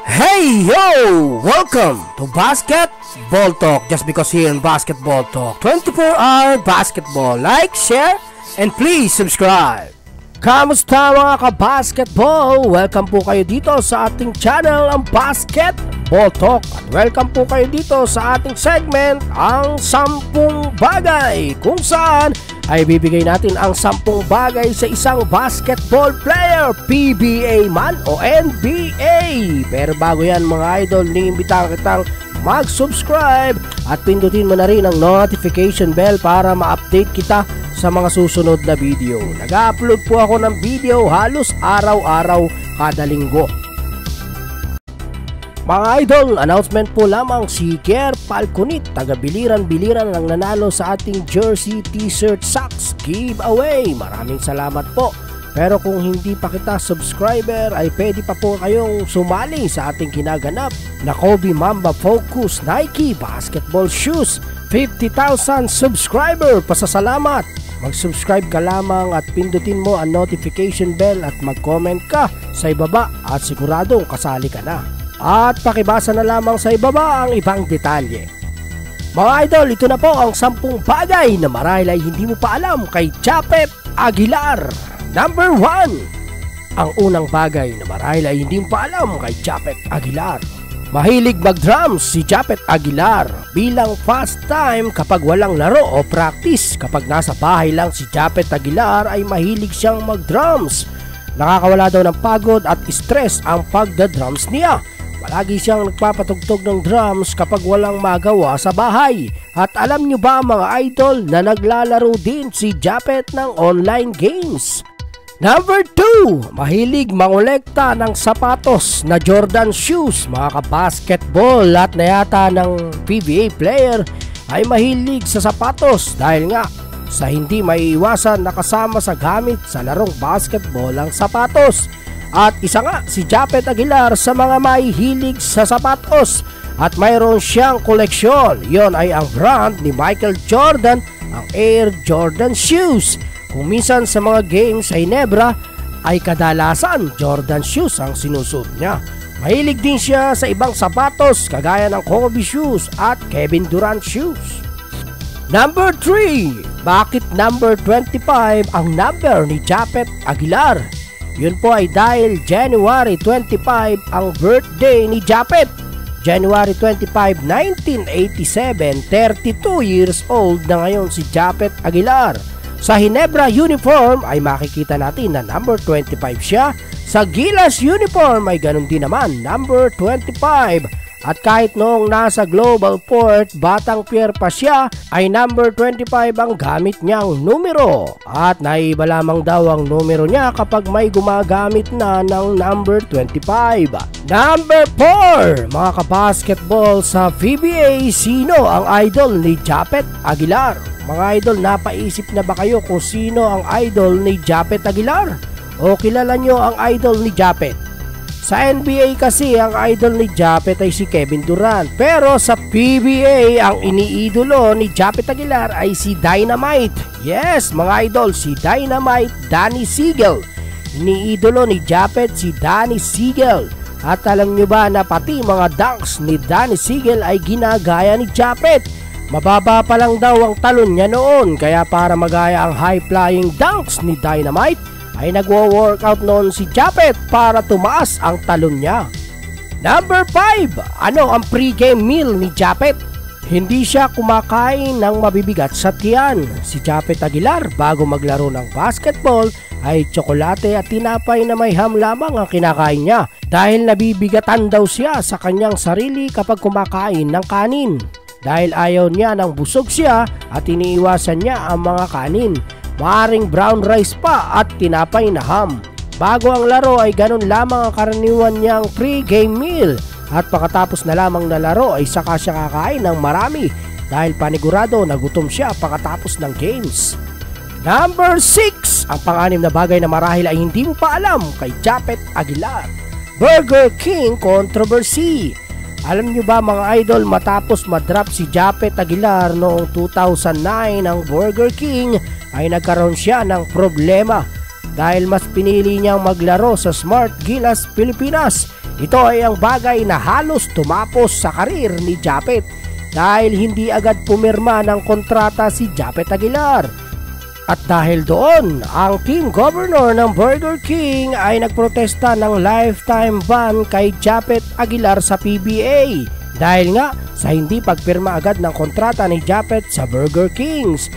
Hey yo! Welcome to Basketball Talk. Just because here in Basketball Talk, 24-hour basketball. Like, share, and please subscribe. Kamusta mga ka-basketball? Welcome po kayo dito sa ating channel, ang Basketball Talk. At welcome po kayo dito sa ating segment, ang 10 bagay, kung saan ay bibigay natin ang 10 bagay sa isang basketball player, PBA man o NBA. Pero bago yan mga idol, niimbitahan kitang mag-subscribe at pindutin mo na rin ang notification bell para ma-update kita sa mga susunod na video. Nag-upload po ako ng video halos araw-araw kada linggo. Mga idol, announcement po lamang, si Kier Falconit, taga-biliran-biliran ang nanalo sa ating jersey, t-shirt, socks giveaway. Maraming salamat po. Pero kung hindi pa kita subscriber ay pwede pa po kayong sumali sa ating ginaganap na Kobe Mamba Focus Nike Basketball Shoes. 50,000 subscriber, pasasalamat. Mag-subscribe ka lamang at pindutin mo ang notification bell at mag-comment ka sa ibaba at siguradong kasali ka na. At pakibasa na lamang sa ibaba ang ibang detalye. Mga idol, ito na po ang 10 bagay na marahil ay hindi mo pa alam kay Japet Aguilar. Number 1. Ang unang bagay na marahil ay hindi mo pa alam kay Japet Aguilar. Mahilig mag-drums si Japet Aguilar. Bilang pastime kapag walang laro o practice, kapag nasa bahay lang si Japet Aguilar ay mahilig siyang mag-drums. Nakakawala daw ng pagod at stress ang pagda-drums niya. Palagi siyang nagpapatugtog ng drums kapag walang magawa sa bahay. At alam nyo ba mga idol na naglalaro din si Japet ng online games? Number 2. Mahilig mangolekta ng sapatos na Jordan shoes. Mga ka-basketball, lahat na yata ng PBA player ay mahilig sa sapatos dahil nga sa hindi maiiwasan nakasama sa gamit sa larong basketball ang sapatos. At isa nga si Japet Aguilar sa mga mahihilig sa sapatos at mayroon siyang koleksyon. Yon ay ang brand ni Michael Jordan, ang Air Jordan shoes. Kung minsan sa mga games sa Ginebra ay kadalasan Jordan shoes ang sinusuot niya. Mahilig din siya sa ibang sapatos kagaya ng Kobe shoes at Kevin Durant shoes. Number 3. Bakit number 25 ang number ni Japet Aguilar? Yun po ay dahil January 25 ang birthday ni Japet. January 25, 1987, 32 years old na ngayon si Japet Aguilar. Sa Ginebra uniform ay makikita natin na number 25 siya. Sa Gilas uniform ay ganun din naman, number 25. At kahit noong nasa Global Port, Batang Pier pa siya, ay number 25 ang gamit niyang numero. At naiba lamang daw ang numero niya kapag may gumagamit na ng number 25. Number 4. Mga kabasketball, sa PBA, sino ang idol ni Japet Aguilar? Mga idol, napaisip na ba kayo kung sino ang idol ni Japet Aguilar? O kilala nyo ang idol ni Japet? Sa NBA kasi ang idol ni Japet ay si Kevin Durant. Pero sa PBA ang iniidolo ni Japet Aguilar ay si Dynamite. Yes mga idol, si Dynamite Danny Siegel. Iniidolo ni Japet si Danny Siegel. At alam nyo ba na pati mga dunks ni Danny Siegel ay ginagaya ni Japet? Mababa pa lang daw ang talon niya noon, kaya para magaya ang high-flying dunks ni Dynamite ay nagwo-workout noon si Japet para tumaas ang talon niya. Number 5. Ano ang pre-game meal ni Japet? Hindi siya kumakain ng mabibigat sa tiyan. Si Japet Aguilar bago maglaro ng basketball ay tsokolate at tinapay na may ham lamang ang kinakain niya dahil nabibigatan daw siya sa kanyang sarili kapag kumakain ng kanin. Dahil ayaw niya ng busog siya at iniiwasan niya ang mga kanin. Maaring brown rice pa at tinapay na ham. Bago ang laro ay ganun lamang ang karaniwan niyang pre-game meal. At pagkatapos na lamang na laro ay saka siya kakain ng marami dahil panigurado nagutom siya pagkatapos ng games. Number 6. Ang pang-anim na bagay na marahil ay hindi mo pa alam kay Japet Aguilar. Burger King controversy. Alam nyo ba mga idol, matapos madrop si Japet Aguilar noong 2009 ang Burger King ay nagkaroon siya ng problema dahil mas pinili niyang maglaro sa Smart Gilas Pilipinas Ito ay ang bagay na halos tumapos sa karir ni Japet dahil hindi agad pumirma ng kontrata si Japet Aguilar. At dahil doon, ang team governor ng Burger King ay nagprotesta ng lifetime ban kay Japet Aguilar sa PBA dahil nga sa hindi pagpirma agad ng kontrata ni Japet sa Burger Kings.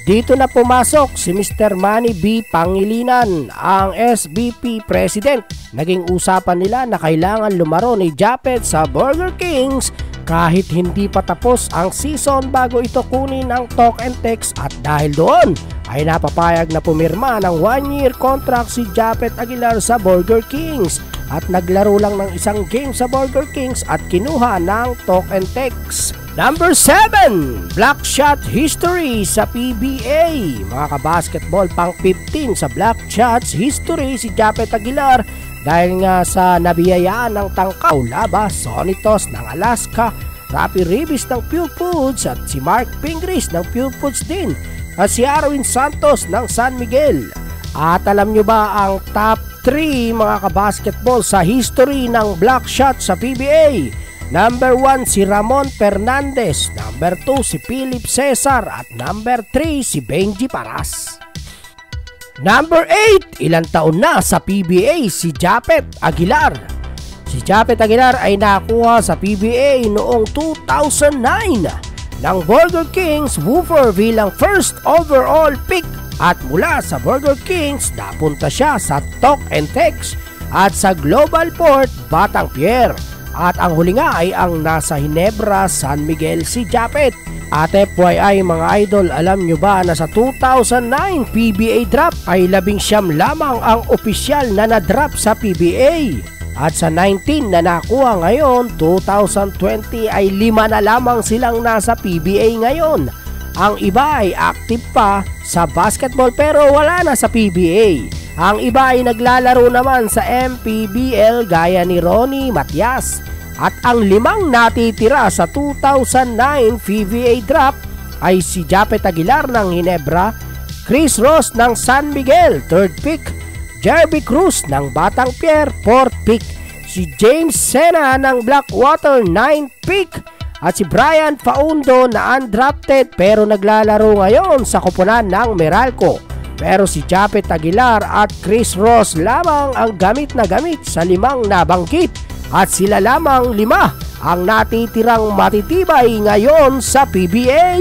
Dito na pumasok si Mr. Manny B. Pangilinan, ang SBP President. Naging usapan nila na kailangan lumaro ni Japet sa Burger Kings kahit hindi pa tapos ang season bago ito kunin ang talk and text, at dahil doon ay napapayag na pumirma ng 1-year contract si Japet Aguilar sa Burger Kings at naglaro lang ng isang game sa Burger Kings at kinuha ng talk and text. Number 7, Black Shot History sa PBA. Mga kabasketball, pang 15 sa Black Shots History si Japet Aguilar dahil nga sa nabiyayaan ng Tangkaw Labas, Sonitos ng Alaska, Rapi Ribis ng Pure Foods at si Mark Pingris ng Pure Foods din at si Arwin Santos ng San Miguel. At alam nyo ba ang top 3 mga kabasketball sa history ng Black Shot sa PBA? Number 1 si Ramon Fernandez, number 2 si Philip Cesar at number 3 si Benji Paras. Number 8, ilang taon na sa PBA si Japet Aguilar. Si Japet Aguilar ay nakuha sa PBA noong 2009 ng Burger Kings Woofer bilang first overall pick, at mula sa Burger Kings napunta siya sa Talk and Text at sa Global Port Batang Pier. At ang huli nga ay ang nasa Ginebra, San Miguel si Japet. At FYI mga idol, alam nyo ba na sa 2009 PBA draft ay 19 lamang ang opisyal na na-draft sa PBA. At sa 19 na nakuha ngayon, 2020 ay 5 na lamang silang nasa PBA ngayon. Ang iba ay active pa sa basketball pero wala na sa PBA. Ang iba ay naglalaro naman sa MPBL gaya ni Ronnie Matias. At ang 5 natitira sa 2009 PBA draft ay si Japet Aguilar ng Ginebra, Chris Ross ng San Miguel 3rd pick, Jerby Cruz ng Batang Pier 4th pick, si James Sena ng Blackwater 9th pick, at si Brian Faundo na undrafted pero naglalaro ngayon sa koponan ng Meralco. Pero si Japet Aguilar at Chris Ross lamang ang gamit na gamit sa 5 nabanggit, at sila lamang 5 ang natitirang matitibay ngayon sa PBA.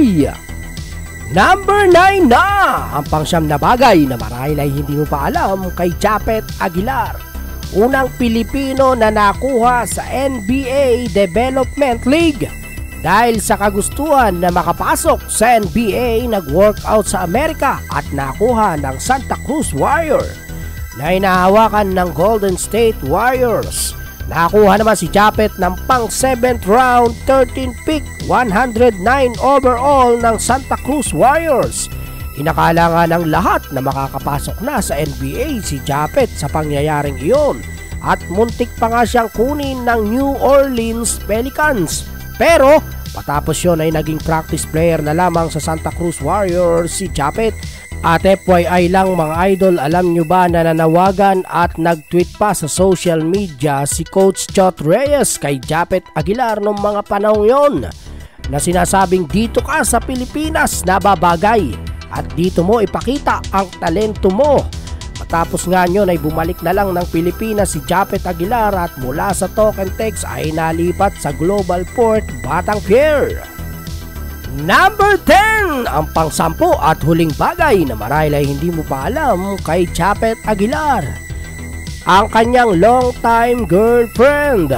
Number 9 na ang pang-9 na bagay na marahil ay hindi mo pa alam kay Japet Aguilar. Unang Pilipino na nakuha sa NBA Development League. Dahil sa kagustuhan na makapasok sa NBA, nag-workout sa Amerika at nakuha ng Santa Cruz Warrior na inahawakan ng Golden State Warriors. Nakuha naman si Japet ng pang 7th round 13th pick, 109 overall ng Santa Cruz Warriors. Inakala nga ng lahat na makakapasok na sa NBA si Japet sa pangyayaring iyon at muntik pa nga siyang kunin ng New Orleans Pelicans. Pero patapos yun ay naging practice player na lamang sa Santa Cruz Warriors si Japet. At FYI lang mga idol, alam nyo ba na nanawagan at nag-tweet pa sa social media si Coach Chot Reyes kay Japet Aguilar noong mga panahon yon na sinasabing dito ka sa Pilipinas nababagay at dito mo ipakita ang talento mo. Matapos nga nyon ay bumalik na lang ng Pilipinas si Japet Aguilar at mula sa Talk and Text ay nalipat sa Global Port Batang Pier. Number 10, ang pang-10 at huling bagay na marahil ay hindi mo pa alam kay Japet Aguilar. Ang kanyang long-time girlfriend.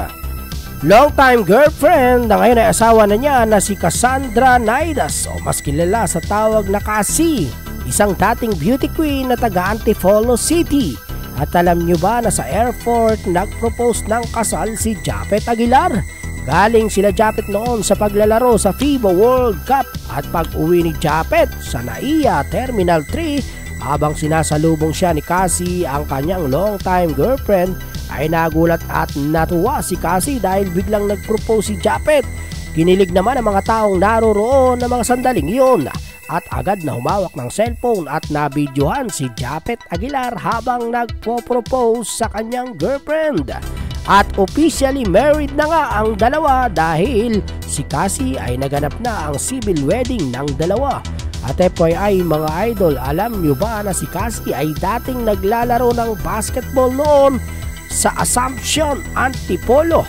Long-time girlfriend na ngayon ay asawa na niya na si Cassandra Naidas o mas kilala sa tawag na Cassie. Isang dating beauty queen na taga Antipolo City. At alam nyo ba na sa airport nagpropose ng kasal si Japet Aguilar? Galing sila Japet noon sa paglalaro sa FIBA World Cup at pag-uwi ni Japet sa NAIA Terminal 3 habang sinasalubong siya ni Cassie, ang kanyang long-time girlfriend, ay nagulat at natuwa si Cassie dahil biglang nag-propose si Japet. Kinilig naman ang mga taong naroroon ng mga sandaling iyon at agad na humawak ng cellphone at nabidyohan si Japet Aguilar habang nagpo-propose sa kanyang girlfriend. At officially married na nga ang dalawa dahil si Cassie ay naganap na ang civil wedding ng dalawa. At FYI mga idol, alam nyo ba na si Cassie ay dating naglalaro ng basketball noon sa Assumption Antipolo.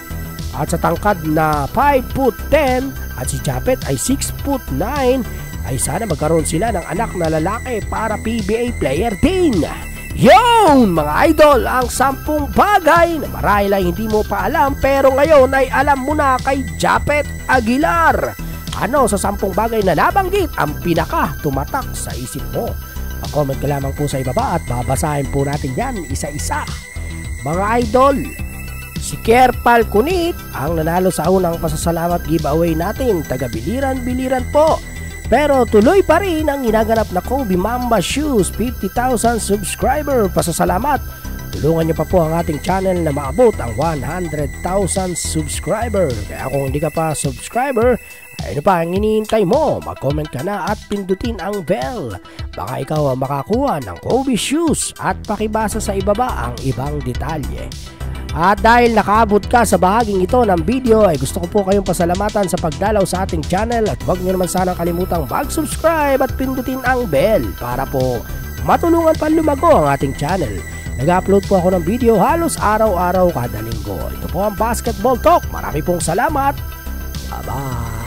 At sa tangkad na 5'10" at si Japet ay 6'9", ay sana magkaroon sila ng anak na lalaki para PBA player din. Yun mga idol, ang 10 bagay na marahil ay hindi mo pa alam pero ngayon ay alam mo na kay Japet Aguilar. Ano sa 10 bagay na nabanggit ang pinaka tumatak sa isip mo? Mag-comment ka lamang po sa ibaba at babasahin po natin yan isa-isa. Mga idol, si Kier Falconit ang nanalo sa unang pasasalamat giveaway natin, taga Biliran po. Pero tuloy pa rin ang ginaganap na Kobe Mamba Shoes 50,000 subscriber pasasalamat. Tulungan niyo pa po ang ating channel na maabot ang 100,000 subscriber. Kaya kung hindi ka pa subscriber, ano pa ang iniintay mo? Mag-comment ka na at pindutin ang bell. Baka ikaw ang makakuha ng Kobe Shoes at pakibasa sa ibaba ang ibang detalye. At dahil nakaabot ka sa bahaging ito ng video, ay gusto ko po kayong pasalamatan sa pagdalaw sa ating channel at huwag nyo naman sanang kalimutang mag-subscribe at pindutin ang bell para po matulungan pa lumago ang ating channel. Nag-upload po ako ng video halos araw-araw kada linggo. Ito po ang Basketball Talk. Marami pong salamat. Bye-bye.